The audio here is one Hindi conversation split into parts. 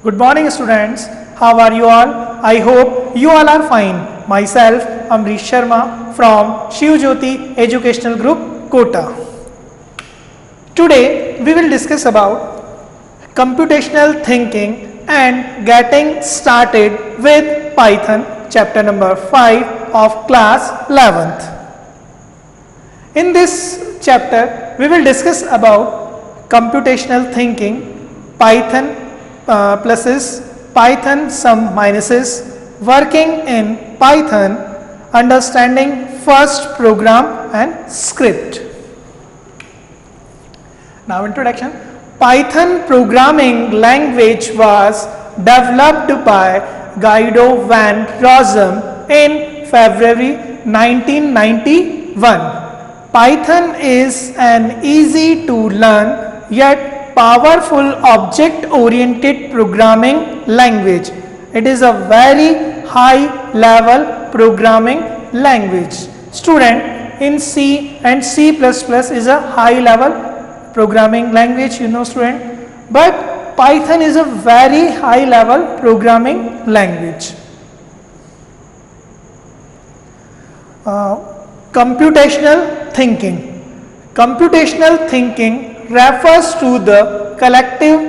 Good morning, students. How are you all? I hope you all are fine. Myself, Amrish Sharma from Shiv Jyoti Educational Group, Kota. Today, we will discuss about computational thinking and getting started with Python, chapter number 5 of class 11th. In this chapter, we will discuss about computational thinking, Python pluses, Python sum minuses, working in Python, understanding first program and script. Now introduction. Python programming language was developed by Guido van Rossum in February 1991. Python is an easy to learn yet powerful object-oriented programming language. It is a very high-level programming language. Student, in C and C++ is a high-level programming language, you know, student. But Python is a very high-level programming language. Computational thinking. Computational thinking refers to the collective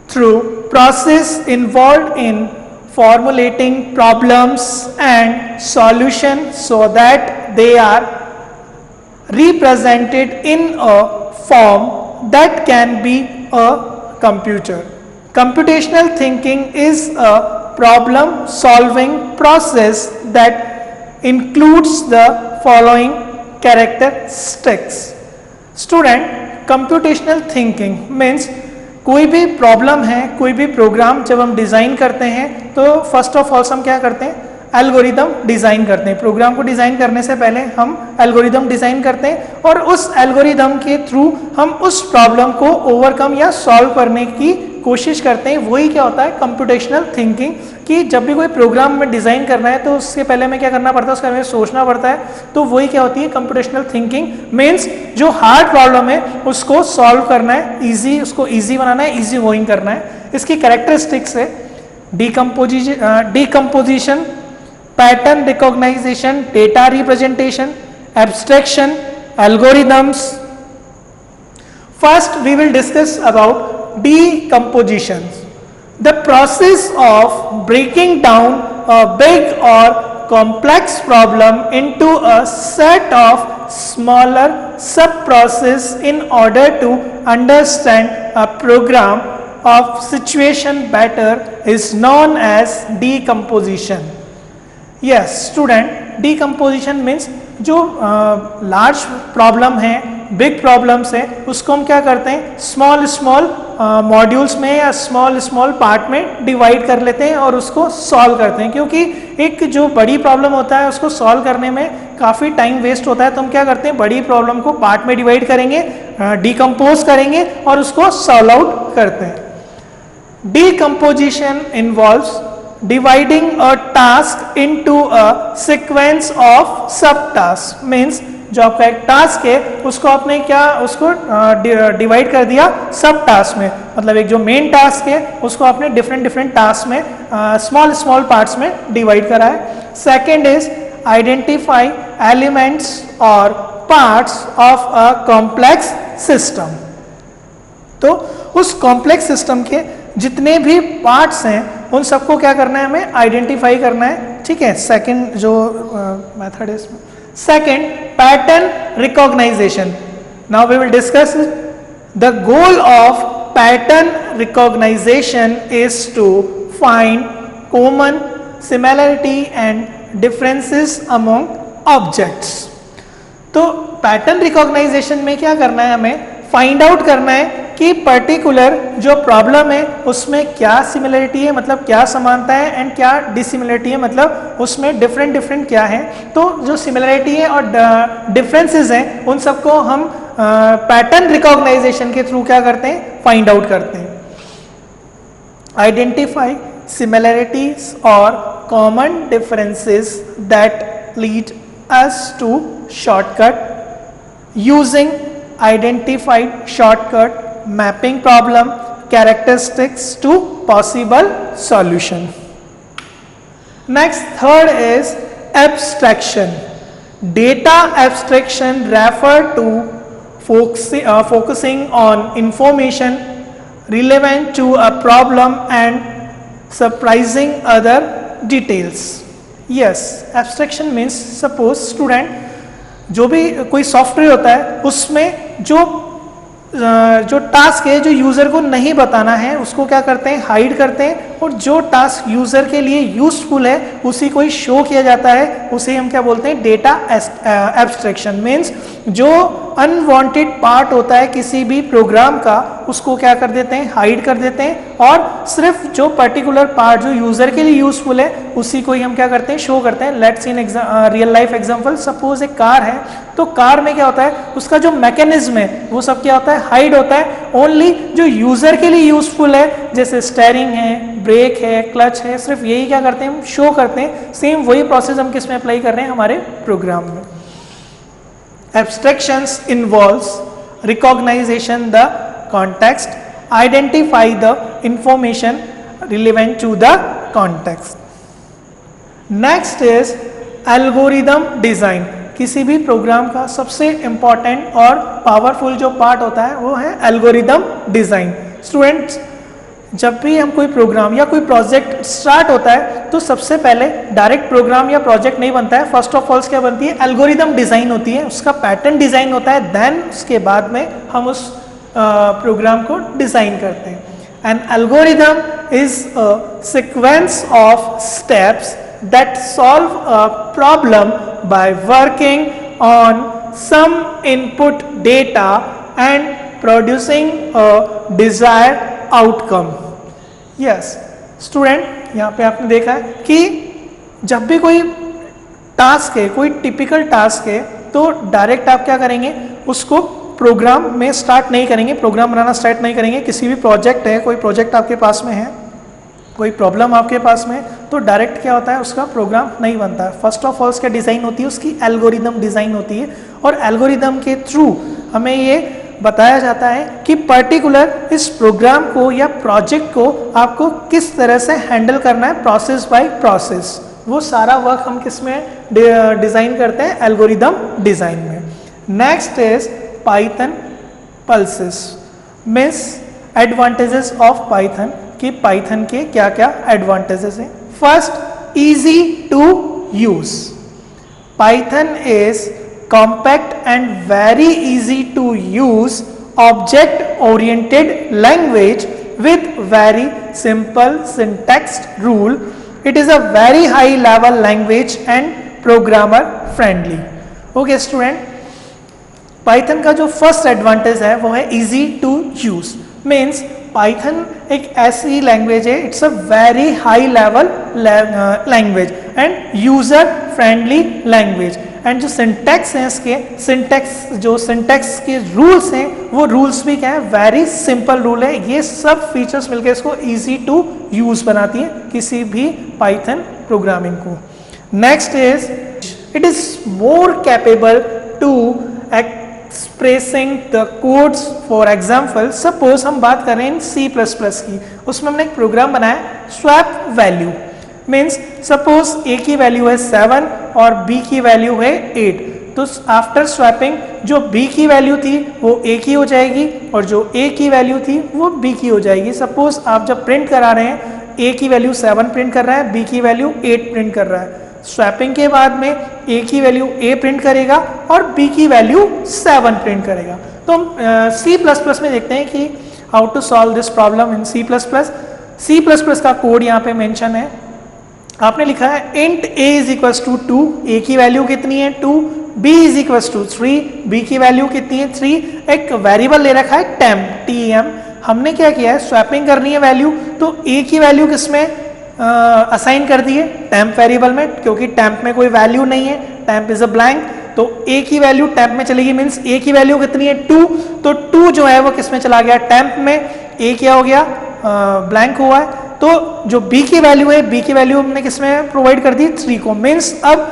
through process involved in formulating problems and solutions so that they are represented in a form that can be a computer. Computational thinking is a problem solving process that includes the following characteristics. Student, computational thinking means कोई भी प्रॉब्लम है, कोई भी प्रोग्राम जब हम डिज़ाइन करते हैं तो फर्स्ट ऑफ ऑल हम क्या करते हैं, एल्गोरिदम डिज़ाइन करते हैं. प्रोग्राम को डिज़ाइन करने से पहले हम एल्गोरिदम डिज़ाइन करते हैं और उस एल्गोरिदम के थ्रू हम उस प्रॉब्लम को ओवरकम या सॉल्व करने की कोशिश करते हैं. वही क्या होता है कंप्यूटेशनल थिंकिंग, कि जब भी कोई प्रोग्राम में डिज़ाइन करना है तो उससे पहले हमें क्या करना पड़ता है, उसके बारे में सोचना पड़ता है. तो वही क्या होती है कंप्यूटेशनल थिंकिंग. मीन्स जो हार्ड प्रॉब्लम है उसको सॉल्व करना है, ईजी, उसको ईजी बनाना है, ईजी गोइंग करना है. इसकी कैरेक्टरिस्टिक्स है decomposition, pattern recognization, data representation, abstraction, algorithms. First we will discuss about decomposition, the process of breaking down a big or complex problem into a set of smaller sub-processes in order to understand a program of situation better is known as decomposition. Yes, student, decomposition means जो लार्ज प्रॉब्लम है, बिग प्रॉब्लम्स है, उसको हम क्या करते हैं स्मॉल स्मॉल मॉड्यूल्स में या स्मॉल स्मॉल पार्ट में डिवाइड कर लेते हैं और उसको सॉल्व करते हैं. क्योंकि एक जो बड़ी प्रॉब्लम होता है उसको सॉल्व करने में काफ़ी टाइम वेस्ट होता है, तो हम क्या करते हैं बड़ी प्रॉब्लम को पार्ट में डिवाइड करेंगे, डिकम्पोज करेंगे और उसको सॉल्व आउट करते हैं. Decomposition involves dividing a task into a sequence of subtasks. Means जो आपका एक टास्क है उसको आपने क्या उसको डिवाइड कर दिया सब टास्क में. मतलब एक जो मेन टास्क है उसको आपने डिफरेंट डिफरेंट टास्क में स्मॉल स्मॉल पार्ट्स में डिवाइड करा है. सेकेंड इज आइडेंटिफाई एलिमेंट्स और parts of a complex system. तो उस कॉम्प्लेक्स सिस्टम के जितने भी पार्ट्स हैं उन सबको क्या करना है, हमें आइडेंटिफाई करना है. ठीक है. सेकंड जो मेथड है इसमें, second pattern recognization. Now we will discuss the goal of pattern recognization is to find common similarity and differences among objects. तो पैटर्न रिकॉग्नाइजेशन में क्या करना है, हमें फाइंड आउट करना है कि पर्टिकुलर जो प्रॉब्लम है उसमें क्या सिमिलरिटी है, मतलब क्या समानता है, एंड क्या डिसिमिलरिटी है, मतलब उसमें डिफरेंट डिफरेंट क्या है. तो जो सिमिलरिटी है और डिफरेंसेस हैं उन सबको हम पैटर्न रिकॉग्नाइजेशन के थ्रू क्या करते हैं, फाइंड आउट करते हैं. आइडेंटिफाई सिमिलरिटीज और common differences that lead us to shortcut using identified shortcut, mapping problem, characteristics to possible solution. Next, third is abstraction. Data abstraction refer to focusing on information relevant to a problem and surprising other details. Yes, abstraction means suppose student जो भी कोई सॉफ्टवेयर होता है उसमें जो टास्क है जो यूजर को नहीं बताना है उसको क्या करते हैं, हाइड करते हैं, और जो टास्क यूजर के लिए यूजफुल है उसी को ही शो किया जाता है, उसे हम क्या बोलते हैं, डेटा एब्स्ट्रैक्शन। मीन्स जो अनवांटेड पार्ट होता है किसी भी प्रोग्राम का उसको क्या कर देते हैं, हाइड कर देते हैं, और सिर्फ जो पर्टिकुलर पार्ट जो यूजर के लिए यूजफुल है उसी को ही हम क्या करते हैं, शो करते हैं। Let's see real life example, suppose एक कार है, तो कार में क्या होता है, उसका जो मैकेनिज्म है वो सब क्या होता है, हाइड होता है। ओनली जो यूजर के लिए यूजफुल है जैसे स्टीयरिंग है, ब्रेक है, क्लच है, सिर्फ यही क्या करते हैं, हम शो करते हैं। सेम वही प्रोसेस हम किस में अप्लाई कर रहे हैं, हमारे प्रोग्राम में। Abstractions involves recognition the context, identify the information relevant to the context. Next is algorithm design. किसी भी प्रोग्राम का सबसे इम्पॉर्टेंट और पावरफुल जो पार्ट होता है वो है एल्गोरिदम डिज़ाइन। स्टूडेंट्स, जब भी हम कोई प्रोग्राम या कोई प्रोजेक्ट स्टार्ट होता है तो सबसे पहले डायरेक्ट प्रोग्राम या प्रोजेक्ट नहीं बनता है। फर्स्ट ऑफ ऑल क्या बनती है, एल्गोरिदम डिज़ाइन होती है, उसका पैटर्न डिज़ाइन होता है, देन उसके बाद में हम उस प्रोग्राम को डिज़ाइन करते हैं। N algorithm is a sequence of steps that solve a problem by working on some input data and producing a desired outcome. Yes, student, यहाँ पे आपने देखा है कि जब भी कोई टास्क है, कोई टिपिकल टास्क है, तो डायरेक्ट आप क्या करेंगे, उसको प्रोग्राम में स्टार्ट नहीं करेंगे, प्रोग्राम बनाना स्टार्ट नहीं करेंगे। किसी भी प्रोजेक्ट है, कोई प्रोजेक्ट आपके पास में है, कोई प्रॉब्लम आपके पास में, तो डायरेक्ट क्या होता है, उसका प्रोग्राम नहीं बनता है। फर्स्ट ऑफ ऑल क्या डिज़ाइन होती है, उसकी एल्गोरिदम डिज़ाइन होती है, और एल्गोरिदम के थ्रू हमें ये बताया जाता है कि पर्टिकुलर इस प्रोग्राम को या प्रोजेक्ट को आपको किस तरह से हैंडल करना है, प्रोसेस बाय प्रोसेस। वो सारा वर्क हम किस में डिज़ाइन करते हैं, एल्गोरिदम डिज़ाइन में। Next is Python pluses. Means advantages of Python, कि पाइथन के क्या क्या एडवांटेजेस हैं। First, easy to use. Python is compact and very easy to use object oriented language with very simple syntax rule. It is a very high level language and programmer friendly. Okay student, Python का जो फर्स्ट एडवांटेज है वो है easy to use. Means Python एक ऐसी लैंग्वेज है, it's a very high level language and user friendly language. And जो सिंटैक्स हैं इसके, सिंटैक्स के रूल्स हैं वो रूल्स भी क्या है, वेरी सिंपल रूल है। ये सब फीचर्स मिलकर इसको इजी टू यूज बनाती है किसी भी पाइथन प्रोग्रामिंग को। Next is it is more capable to expressing the codes. For example suppose हम बात कर रहे हैं C++ की, उसमें हमने एक प्रोग्राम बनाया swap value. Means suppose A की वैल्यू है 7 और B की वैल्यू है 8, तो आफ्टर स्वैपिंग जो B की वैल्यू थी वो A की हो जाएगी और जो A की वैल्यू थी वो B की हो जाएगी। सपोज आप जब प्रिंट करा रहे हैं A की वैल्यू 7 प्रिंट कर रहा है, B की वैल्यू 8 प्रिंट कर रहा है। स्वैपिंग के बाद में A की वैल्यू A प्रिंट करेगा और B की वैल्यू 7 प्रिंट करेगा। तो हम C++ में देखते हैं कि how to solve this problem in C++। का कोड यहाँ पे मेंशन है, आपने लिखा है int a is equals to 2, a की वैल्यू कितनी है 2, b is equals to 3, b की वैल्यू कितनी है 3। एक वेरिएबल ले रखा है temp, हमने क्या किया है, स्वैपिंग करनी है वैल्यू, तो a की वैल्यू किसमें असाइन कर दी है, temp वेरिएबल में, क्योंकि temp में कोई वैल्यू नहीं है, temp इज अ ब्लैंक, तो a की वैल्यू temp में चलेगी। मीन्स a की वैल्यू कितनी है 2, तो 2 जो है वो किसमें चला गया, temp में। a क्या हो गया, ब्लैंक हुआ है, तो जो b की वैल्यू है, b की वैल्यू हमने किसमें प्रोवाइड कर दी 3 को। मीन्स अब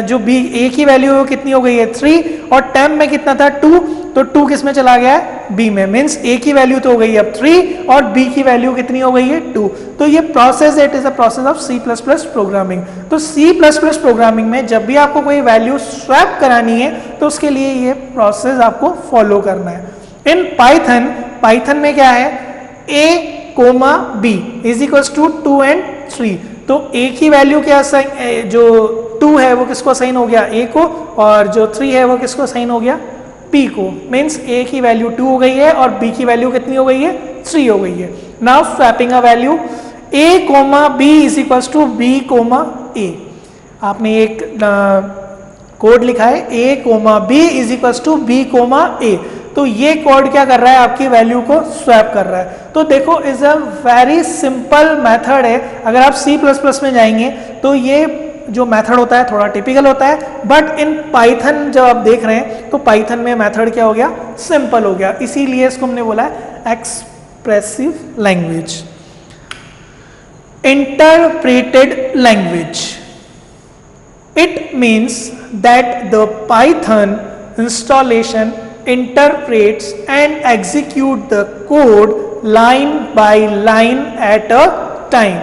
जो a की वैल्यू है वो कितनी हो गई है 3 और temp में कितना था 2, तो 2 किस में चला गया है, बी में, मीन्स ए की वैल्यू तो हो गई अब 3 और बी की वैल्यू कितनी हो गई है, 2। तो ये process, it is a process of C plus plus programming. तो सी प्लस प्लस प्रोग्रामिंग में जब भी आपको कोई वैल्यू स्वैप करानी है तो उसके लिए ये प्रोसेस आपको फॉलो करना है। इन पाइथन में क्या है, A comma B is equals to 2 and 3। तो ए की वैल्यू क्या, जो 2 है वो किसको असाइन हो गया, ए को, और जो 3 है वो किसको असाइन हो गया, पी को। मीन्स ए की वैल्यू 2 हो गई है और बी की वैल्यू कितनी हो गई है, 3 हो गई है। Now swapping a value, A comma B is equals to B comma A. आपने एक कोड लिखा है, A comma B is equals to B comma A. तो ये कोड क्या कर रहा है, आपकी वैल्यू को स्वैप कर रहा है। तो देखो is a very simple method है। अगर आप C++ में जाएंगे तो ये जो मेथड होता है थोड़ा टिपिकल होता है, बट इन पाइथन जब आप देख रहे हैं तो पाइथन में मेथड क्या हो गया, सिंपल हो गया। इसीलिए इसको हमने बोला है expressive language, interpreted language. It means that the Python installation interprets and execute the code line by line at a time.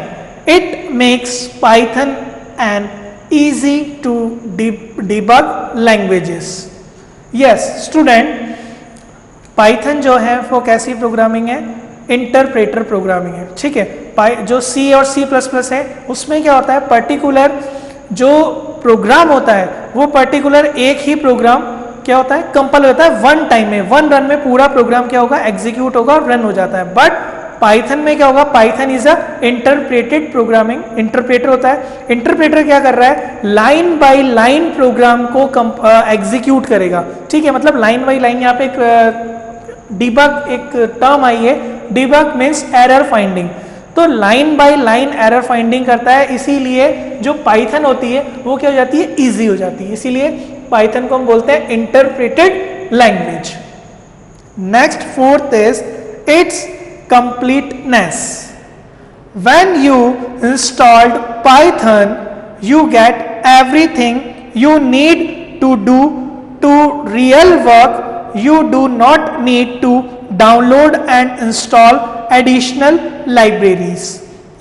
It makes Python an easy to debug languages. Yes, student, Python जो है वो कैसी प्रोग्रामिंग है, इंटरप्रेटर प्रोग्रामिंग है, ठीक है। जो C और C++ है उसमें क्या होता है, पर्टिकुलर जो प्रोग्राम होता है वो पर्टिकुलर एक ही प्रोग्राम क्या होता है, कंपाइल होता है वन टाइम में, वन रन में पूरा प्रोग्राम क्या होगा, एग्जीक्यूट होगा और रन हो जाता है। बट पाइथन में क्या होगा, Python is a interpreted programming, interpreter होता है। इंटरप्रेटर क्या कर रहा है, लाइन बाय लाइन प्रोग्राम को एग्जीक्यूट करेगा, ठीक है। मतलब लाइन बाय लाइन, यहाँ पे एक डिबग एक टर्म आई है, डिबग मीन्स एरर फाइंडिंग। तो line by line error finding करता है, इसीलिए जो पाइथन होती है वो क्या हो जाती है, इजी हो जाती है। इसीलिए पाइथन को हम बोलते हैं interpreted language. Next fourth is it's completeness. When you installed Python, you get everything you need to do to real work. You do not need to download and install additional libraries.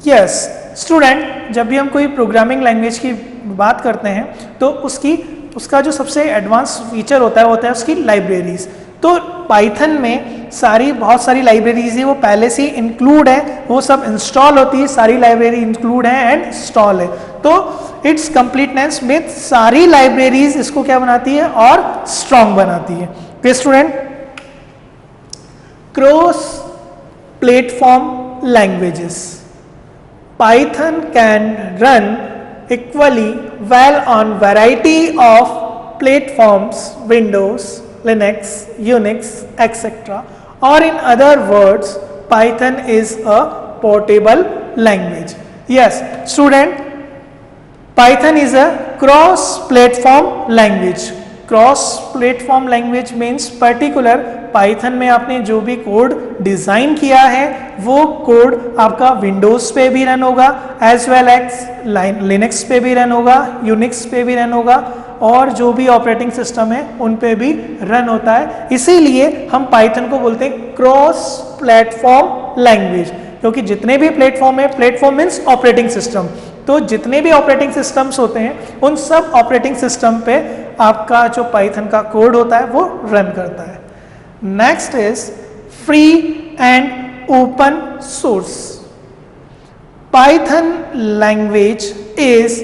Yes, student, जब भी हम कोई प्रोग्रामिंग लैंग्वेज की बात करते हैं तो उसका जो सबसे एडवांस फीचर होता है उसकी लाइब्रेरीज। तो पाइथन में बहुत सारी लाइब्रेरीज है वो पहले से इंक्लूड है, वो सब इंस्टॉल होती है, सारी लाइब्रेरी इंक्लूड है एंड इंस्टॉल है। तो इट्स कंप्लीटनेस में सारी लाइब्रेरीज इसको क्या बनाती है और स्ट्रॉन्ग बनाती है। तो student, cross platform languages, Python can run equally well on variety of platforms, Windows, Linux, Unix, etc. Or in other words, Python is a portable language. Yes, student, Python is a cross-platform language. Cross-platform language means particular Python में आपने जो भी कोड डिज़ाइन किया है वो कोड आपका विंडोज़ पे भी रन होगा, एज वेल एज लिनक्स पे भी रन होगा, यूनिक्स पे भी रन होगा, और जो भी ऑपरेटिंग सिस्टम है उन पे भी रन होता है। इसीलिए हम पाइथन को बोलते हैं क्रॉस प्लेटफॉर्म लैंग्वेज, क्योंकि जितने भी प्लेटफॉर्म है, प्लेटफॉर्म मीन्स ऑपरेटिंग सिस्टम, तो जितने भी ऑपरेटिंग सिस्टम्स होते हैं उन सब ऑपरेटिंग सिस्टम पे आपका जो पाइथन का कोड होता है वो रन करता है। Next is free and open source. Python language is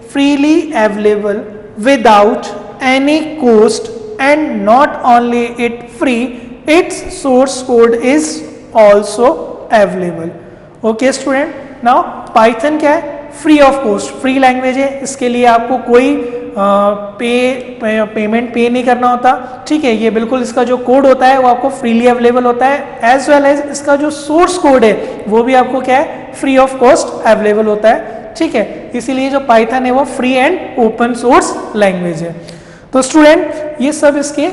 freely available without any cost, and not only it free, its source code is also available. Okay student, now Python क्या है, free of cost, free language है, इसके लिए आपको कोई पेमेंट पे नहीं करना होता, ठीक है। ये बिल्कुल इसका जो कोड होता है वो आपको फ्रीली अवेलेबल होता है, एज वेल एज इसका जो सोर्स कोड है वो भी आपको क्या है, फ्री ऑफ कॉस्ट अवेलेबल होता है, ठीक है। इसीलिए जो पाइथन है वो free and open source language है। तो स्टूडेंट, ये सब इसके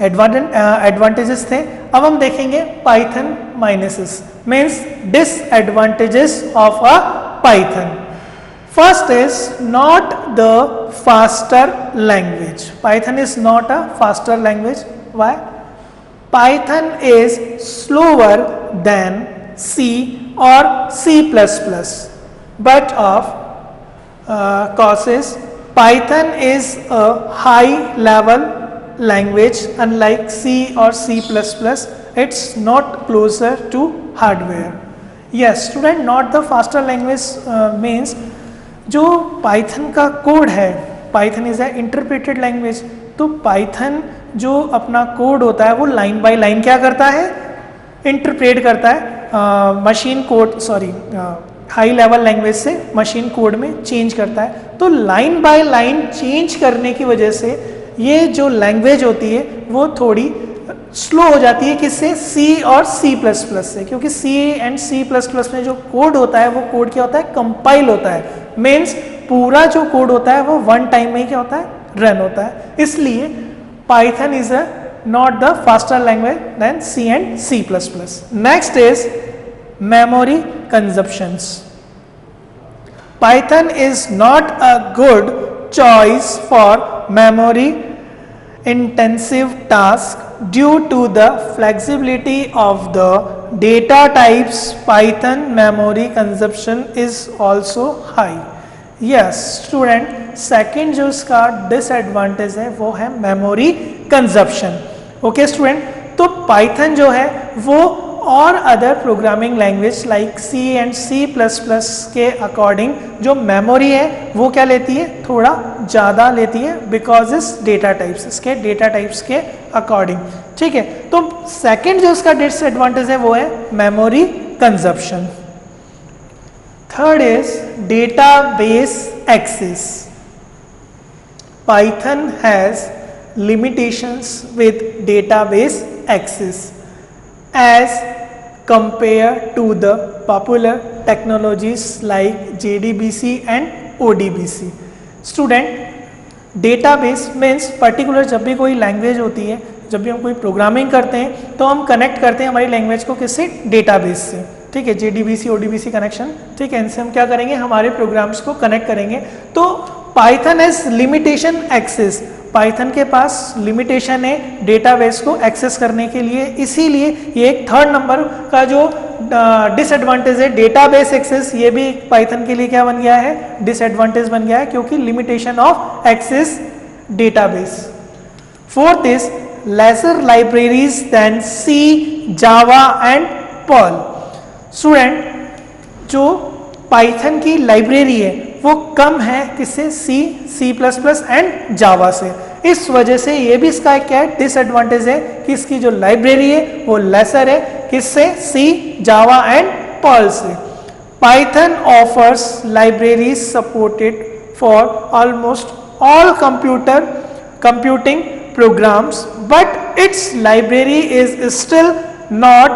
एडवांटेजेस थे। अब हम देखेंगे Python minuses, means disadvantages of a Python. First is not the faster language. Python is not a faster language. Why? Python is slower than C और C++, but of causes Python is a high level language. Unlike C or C++, it's not closer to hardware. Yes student, not the faster language means जो Python का कोड है, Python is a interpreted language, तो Python जो अपना कोड होता है वो लाइन बाय लाइन क्या करता है, इंटरप्रेट करता है, machine code high level language से मशीन कोड में चेंज करता है। तो लाइन बाय लाइन चेंज करने की वजह से ये जो लैंग्वेज होती है वो थोड़ी स्लो हो जाती है, किससे, C और C++ से, क्योंकि C एंड C++ में जो कोड होता है वो कोड क्या होता है, कंपाइल होता है, मीन्स पूरा जो कोड होता है वो वन टाइम में ही क्या होता है, रन होता है। इसलिए Python is a not the faster language than C and C++. Next is memory consumptions. Python is not a good choice for memory intensive task due to the flexibility of the data types. Python memory consumption is also high. Yes student, second जो इसका डिसएडवांटेज है वो है मेमोरी कंजप्शन। ओके स्टूडेंट, तो पाइथन जो है वो और other programming language like C and C++ के अकॉर्डिंग जो मेमोरी है वो क्या लेती है, थोड़ा ज़्यादा लेती है, बिकॉज इस डेटा टाइप्स, इसके डेटा टाइप्स के अकॉर्डिंग। ठीक है, तो सेकेंड जो इसका डिसएडवांटेज है वो है memory consumption. Third is database access. Python has limitations with database access as compared to the popular technologies like JDBC and ODBC. Student, database means particular, जब भी कोई लैंग्वेज होती है, जब भी हम कोई प्रोग्रामिंग करते हैं तो हम कनेक्ट करते हैं हमारी लैंग्वेज को किससे, डेटाबेस से। ठीक है, JDBC ODBC कनेक्शन, ठीक है, इनसे हम क्या करेंगे, हमारे प्रोग्राम्स को कनेक्ट करेंगे। तो Python has limitation access, Python के पास लिमिटेशन है डेटाबेस को एक्सेस करने के लिए, इसीलिए ये एक थर्ड नंबर का जो डिसएडवांटेज है डेटाबेस एक्सेस, ये भी पाइथन के लिए क्या बन गया है, डिसएडवांटेज बन गया है, क्योंकि limitation of access database. Fourth is lesser libraries then C, Java and Perl. Student, जो पाइथन की लाइब्रेरी है वो कम है किससे, C++ एंड जावा से। इस वजह से ये भी इसका क्या है, डिसएडवांटेज है कि इसकी जो लाइब्रेरी है वो लेसर है, किससे, C, जावा एंड पर्ल से। Python offers libraries supported for almost all computing programs, but its library is still not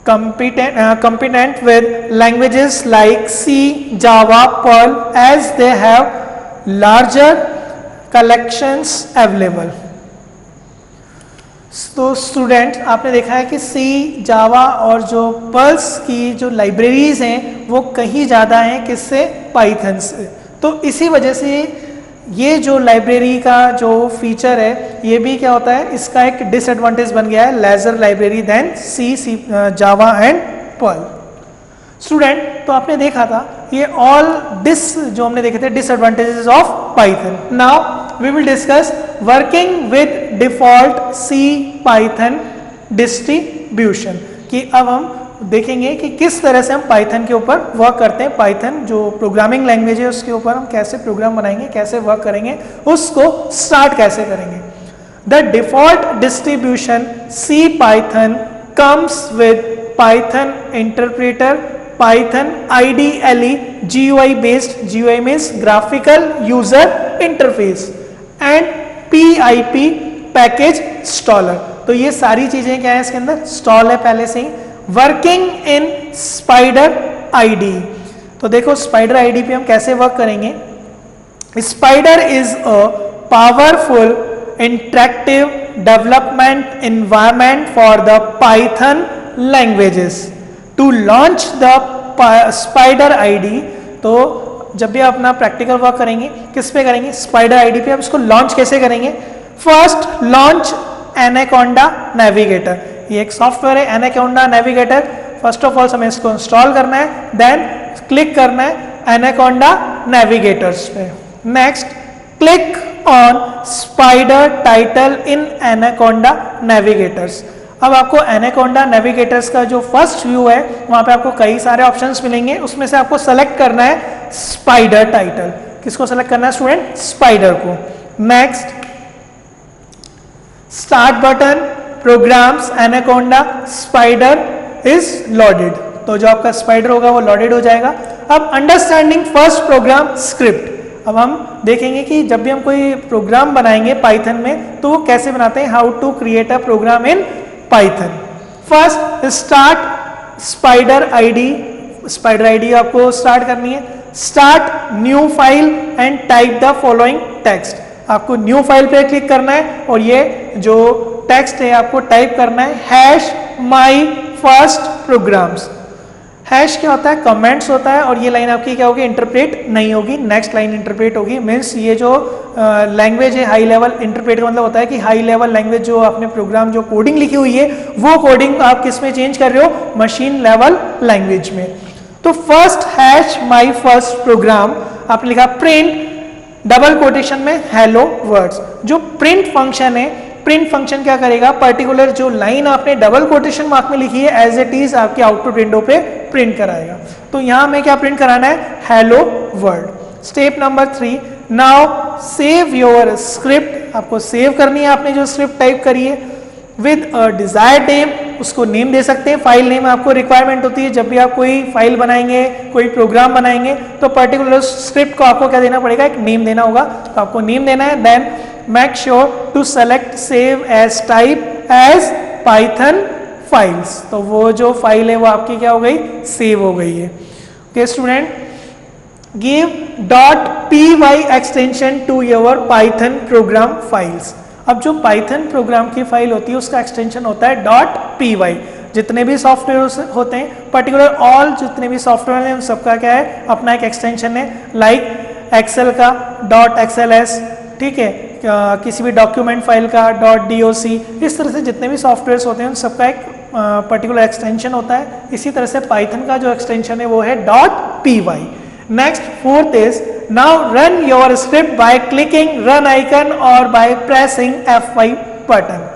competent with languages like C, Java, Perl, as they have larger collections available. तो स्टूडेंट, आपने देखा है कि C, जावा और जो पर्ल्स की जो लाइब्रेरीज हैं वो कहीं ज़्यादा हैं किससे, पाइथन से। तो इसी वजह से ये जो लाइब्रेरी का जो फीचर है ये भी क्या होता है, इसका एक डिसएडवांटेज बन गया है, lesser library then C, Java and Perl. Student, तो आपने देखा था ये ऑल जो हमने देखे थे disadvantages of Python. Now we will discuss working with default C Python distribution, कि अब हम देखेंगे कि किस तरह से हम पाइथन के ऊपर वर्क करते हैं, पाइथन जो प्रोग्रामिंग लैंग्वेज है उसके ऊपर हम कैसे प्रोग्राम बनाएंगे, कैसे वर्क करेंगे, उसको स्टार्ट कैसे करेंगे। The default distribution C Python comes with Python interpreter, Python IDLE, GUI based, GUI means graphical user interface, and PIP package installer. तो ये सारी चीजें क्या है इसके अंदर, इंस्टॉल है पहले से ही। वर्किंग इन स्पाइडर IDE, तो देखो स्पाइडर IDE पे हम कैसे वर्क करेंगे। Spyder is a powerful interactive development environment for the Python languages. To launch the Spyder IDE, तो जब भी आप अपना प्रैक्टिकल वर्क करेंगे किस पे करेंगे, स्पाइडर IDE पे। आप इसको लॉन्च कैसे करेंगे, फर्स्ट लॉन्च एनाकोंडा नेविगेटर। ये एक सॉफ्टवेयर है anaconda navigator. First of all हमें इसको इंस्टॉल करना है, देन क्लिक करना है एनाकोंडा नेविगेटर्स पे। Next click on spider title in anaconda navigators. अब आपको एनाकोंडा नेविगेटर्स का जो फर्स्ट व्यू है वहां पे आपको कई सारे ऑप्शंस मिलेंगे, उसमें से आपको सेलेक्ट करना है स्पाइडर टाइटल। किसको सेलेक्ट करना है स्टूडेंट? स्पाइडर को। Next start button, programs, Anaconda, Spyder is loaded. तो जो आपका स्पाइडर होगा वो लोडेड हो जाएगा। अब अंडरस्टैंडिंग फर्स्ट प्रोग्राम स्क्रिप्ट। अब हम देखेंगे कि जब भी हम कोई प्रोग्राम बनाएंगे पाइथन में तो वो कैसे बनाते हैं, how to create a program in Python. First start Spyder ID. Spyder ID आपको स्टार्ट करनी है। Start new file and type the following text. आपको न्यू फाइल पे क्लिक करना है और ये जो टेक्स्ट है आपको टाइप करना है hash my first programs. Hash क्या होता है? कमेंट्स होता है, और ये लाइन आपकी क्या होगी? इंटरप्रेट नहीं होगी, नेक्स्ट लाइन इंटरप्रेट होगी। मीन्स ये जो लैंग्वेज है हाई लेवल, इंटरप्रेट का मतलब होता है कि हाई लेवल लैंग्वेज जो आपने प्रोग्राम जो कोडिंग लिखी हुई है वो कोडिंग आप किस में चेंज कर रहे हो? मशीन लेवल लैंग्वेज में। तो first hash my first program आपने लिखा प्रिंट डबल कोटेशन में हेलो वर्ड्स। जो प्रिंट फंक्शन है, प्रिंट फंक्शन क्या करेगा? पर्टिकुलर जो लाइन आपने डबल कोटेशन मार्क में लिखी है एज इट इज आपके आउटपुट विंडो पे प्रिंट कराएगा। तो यहां हमें क्या प्रिंट कराना है? Hello word. Step number 3, now save your script. आपको सेव करनी है आपने जो स्क्रिप्ट टाइप करी है विद अ डिजायर्ड नेम। उसको नेम दे सकते हैं, फाइल नेम आपको रिक्वायरमेंट होती है जब भी आप कोई फाइल बनाएंगे, कोई प्रोग्राम बनाएंगे तो पर्टिकुलर स्क्रिप्ट को आपको क्या देना पड़ेगा? एक नेम देना होगा। तो आपको नेम देना है। Then make sure to select save as type as python files। तो वो जो फाइल है वो आपकी क्या हो गई? सेव हो गई है। Okay student, give .py extension to your python program files। अब जो पाइथन प्रोग्राम की फाइल होती है उसका एक्सटेंशन होता है .py। जितने भी सॉफ्टवेयर होते हैं, पर्टिकुलर ऑल जितने भी सॉफ्टवेयर हैं उन सबका क्या है? अपना एक एक्सटेंशन है। लाइक एक्सेल का .xls, ठीक है, किसी भी डॉक्यूमेंट फाइल का .doc। इस तरह से जितने भी सॉफ्टवेयर्स होते हैं उन सबका एक पर्टिकुलर एक्सटेंशन होता है। इसी तरह से पाइथन का जो एक्सटेंशन है वो है .py। Next fourth is now run your script by clicking run icon और by pressing F5 button.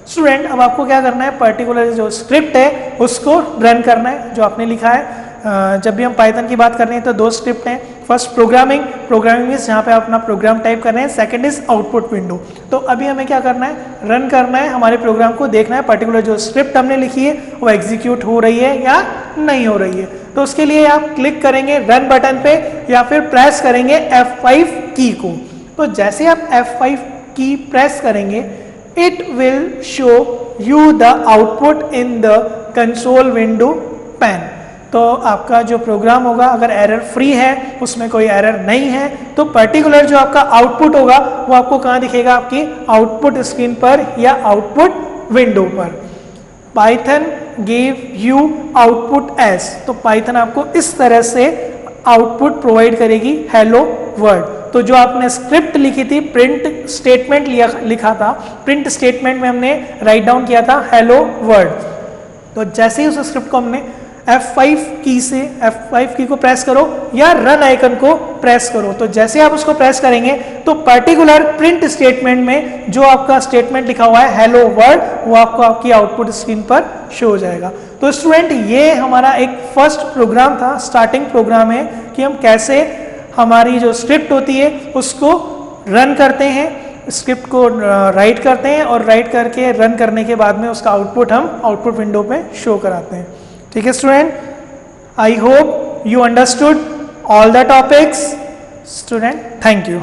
Student अब आपको क्या करना है? पर्टिकुलर जो स्क्रिप्ट है उसको रन करना है जो आपने लिखा है। जब भी हम पाइथन की बात कर रहे हैं तो दो स्क्रिप्ट हैं। फर्स्ट प्रोग्रामिंग, प्रोग्रामिंग मीन्स जहाँ पे आप अपना प्रोग्राम टाइप कर रहे हैं। Second is output window. तो अभी हमें क्या करना है? रन करना है, हमारे प्रोग्राम को देखना है पर्टिकुलर जो स्क्रिप्ट हमने लिखी है वो एग्जीक्यूट हो रही है या नहीं हो रही है। तो उसके लिए आप क्लिक करेंगे रन बटन पे या फिर प्रेस करेंगे F5 की को। तो जैसे आप F5 की प्रेस करेंगे it will show you the output in the console window pan. तो आपका जो प्रोग्राम होगा अगर एरर फ्री है, उसमें कोई एरर नहीं है, तो पर्टिकुलर जो आपका आउटपुट होगा वो आपको कहाँ दिखेगा? आपकी आउटपुट स्क्रीन पर या आउटपुट विंडो पर। Python give you output S. तो पाइथन आपको इस तरह से आउटपुट प्रोवाइड करेगी हेलो वर्ड। तो जो आपने स्क्रिप्ट लिखी थी, प्रिंट स्टेटमेंट लिखा था, प्रिंट स्टेटमेंट में हमने राइट डाउन किया था हेलो वर्ड। तो जैसे ही उस स्क्रिप्ट को हमने F5 की से F5 की को प्रेस करो या रन आइकन को प्रेस करो, तो जैसे आप उसको प्रेस करेंगे तो पर्टिकुलर प्रिंट स्टेटमेंट में जो आपका स्टेटमेंट लिखा हुआ है हेलो वर्ड वो आपको आपकी आउटपुट स्क्रीन पर शो हो जाएगा। तो स्टूडेंट ये हमारा एक फर्स्ट प्रोग्राम था, स्टार्टिंग प्रोग्राम है कि हम कैसे हमारी जो स्क्रिप्ट होती है उसको रन करते हैं, स्क्रिप्ट को राइट करते हैं और राइट करके रन करने के बाद में उसका आउटपुट हम आउटपुट विंडो पे शो कराते हैं। ठीक है student, I hope you understood all the topics. Student, thank you.